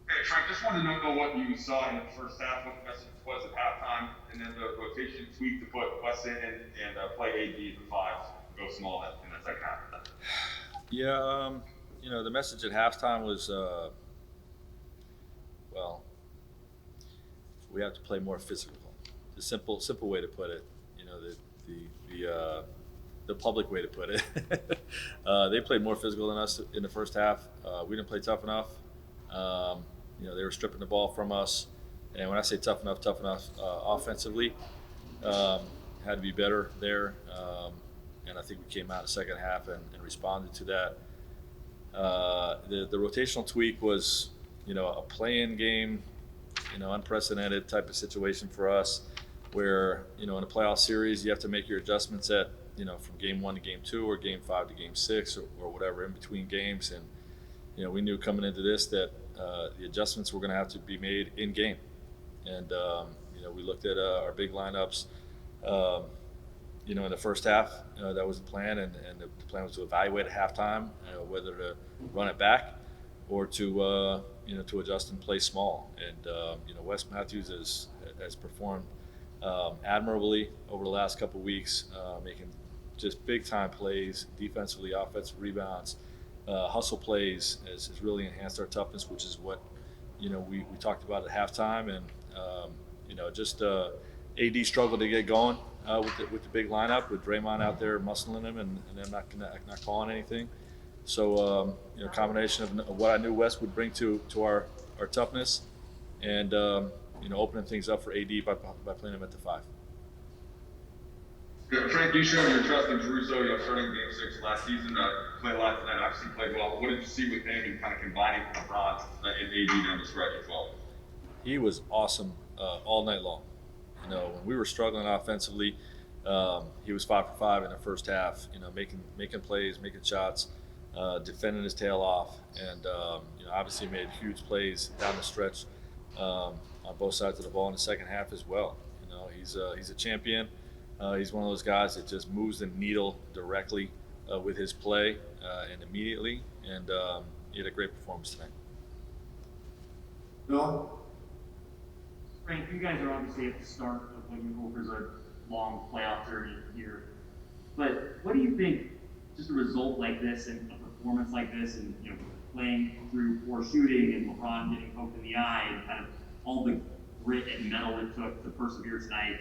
Hey, Frank, just wanted to know what you saw in the first half, what the message was at halftime, and then the rotation tweak to put Wes in and play AD at the five, go small in the second half. Yeah, the message at halftime was, well, we have to play more physical. The simple way to put it. The public way to put it. They played more physical than us in the first half. We didn't play tough enough. They were stripping the ball from us, and when I say tough enough, offensively, um, had to be better there. And I think we came out in the second half and responded to that. The rotational tweak was, a play-in game, unprecedented type of situation for us, where in a playoff series you have to make your adjustments at from game one to game two or game five to game six or whatever in between games, and we knew coming into this that the adjustments were going to have to be made in game, and we looked at our big lineups. Um, in the first half, that was the plan, and the plan was to evaluate at halftime whether to run it back or to adjust and play small. And Wes Matthews has performed admirably over the last couple of weeks, making just big time plays, defensively, offensive rebounds, hustle plays has really enhanced our toughness, which is what we talked about at halftime, and just AD struggled to get going with the big lineup with Draymond out there muscling him and them not calling anything. So combination of what I knew West would bring to our toughness, and opening things up for AD by playing him at the five. Yeah, Frank, you showed your trust in Caruso, starting game six last season, played a lot tonight, obviously played well. What did you see with him and kind of combining with LeBron and AD down the stretch as well? He was awesome all night long. When we were struggling offensively, he was 5 for 5 in the first half. Making plays, making shots, defending his tail off, and obviously made huge plays down the stretch on both sides of the ball in the second half as well. He's a champion. He's one of those guys that just moves the needle directly with his play and immediately, and he had a great performance tonight. No. Frank, you guys are obviously at the start of what you hope is a long playoff journey here. But what do you think just a result like this and a performance like this and playing through poor shooting and LeBron getting poked in the eye and kind of all the grit and metal it took to persevere tonight,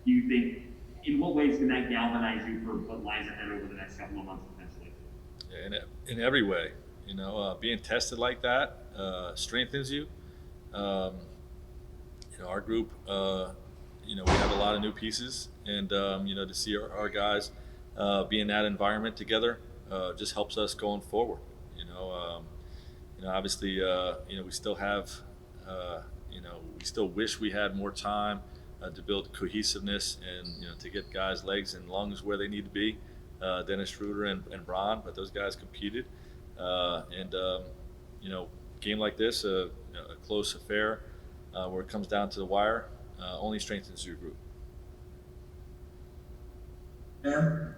do you think in what ways can that galvanize you for what lies ahead over the next couple of months potentially? In every way, being tested like that strengthens you. Um, our group, we have a lot of new pieces, and to see our guys be in that environment together just helps us going forward. Obviously, we still have, we still wish we had more time to build cohesiveness and to get guys' legs and lungs where they need to be. Dennis Schroeder and Braun, but those guys competed, and game like this, a close affair where it comes down to the wire, only strengthens your group. Yeah.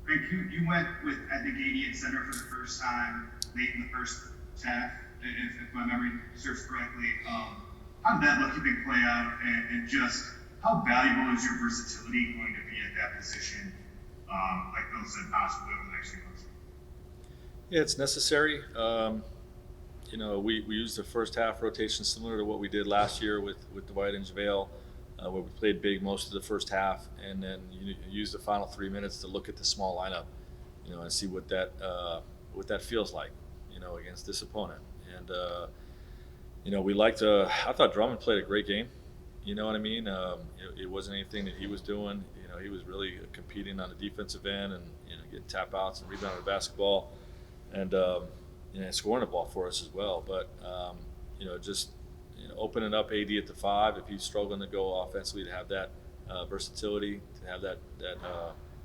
Frank, you went with, I think, 80 at center for the first time late in the first half, if my memory serves correctly. How did that look play out, and just how valuable is your versatility going to be at that position, like Bill said, possibly over the next few months? Yeah, it's necessary. We used the first half rotation similar to what we did last year with Dwight and JaVale, where we played big most of the first half, and then you use the final 3 minutes to look at the small lineup, and see what that feels like, against this opponent. And we liked. I thought Drummond played a great game. You know what I mean? It wasn't anything that he was doing. He was really competing on the defensive end and getting tap outs and rebounding the basketball, and scoring the ball for us as well. But just opening up AD at the five if he's struggling to go offensively, to have that versatility, to have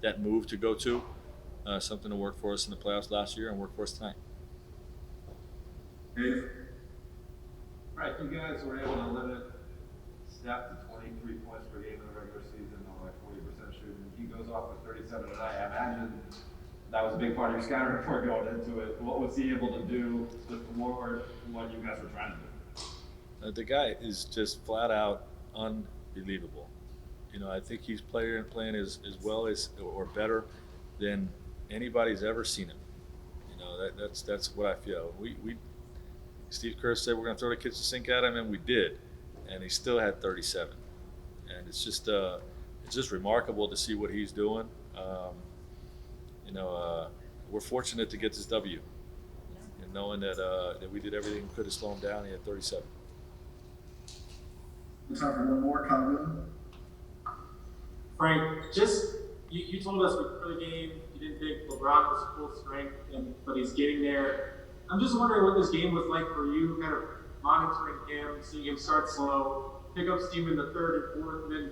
that move to go to, something to work for us in the playoffs last year and work for us tonight. Dave? Right, you guys were able to limit Steph to 23 points per game in the regular season on like 40% shooting. He goes off with 37 tonight. I imagine that was a big part of your scouting report going into it. What was he able to do with more than what you guys were trying to do? The guy is just flat out unbelievable. I think he's playing as well as or better than anybody's ever seen him. That's what I feel. We Steve Kerr said we're going to throw the kitchen sink at him, and we did, and he still had 37. And it's just remarkable to see what he's doing. We're fortunate to get this W, and knowing that we did everything we could to slow him down. He had 37. Time for one more comment. Frank, you told us before the game you didn't think LeBron was full strength, but he's getting there. I'm just wondering what this game was like for you, kind of monitoring him, seeing him start slow, pick up steam in the third and fourth, and then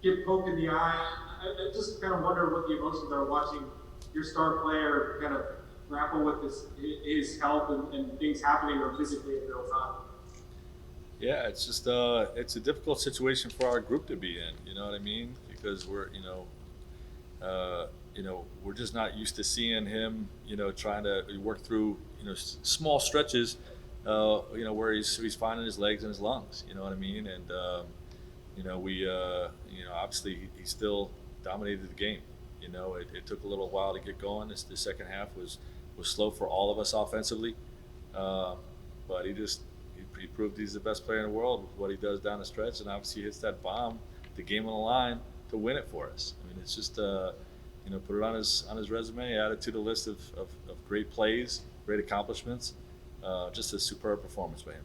get poked in the eye. I just kind of wonder what the emotions are watching your star player kind of grapple with his health and things happening physically in real time. Yeah, it's just it's a difficult situation for our group to be in. You know what I mean? Because we're we're just not used to seeing him trying to work through small stretches where he's finding his legs and his lungs. You know what I mean? And obviously he still dominated the game. It took a little while to get going. The second half was slow for all of us offensively, but he proved he's the best player in the world with what he does down the stretch, and obviously he hits that bomb, the game on the line to win it for us. I mean, it's just put it on his resume, add it to the list of great plays, great accomplishments. Just a superb performance by him.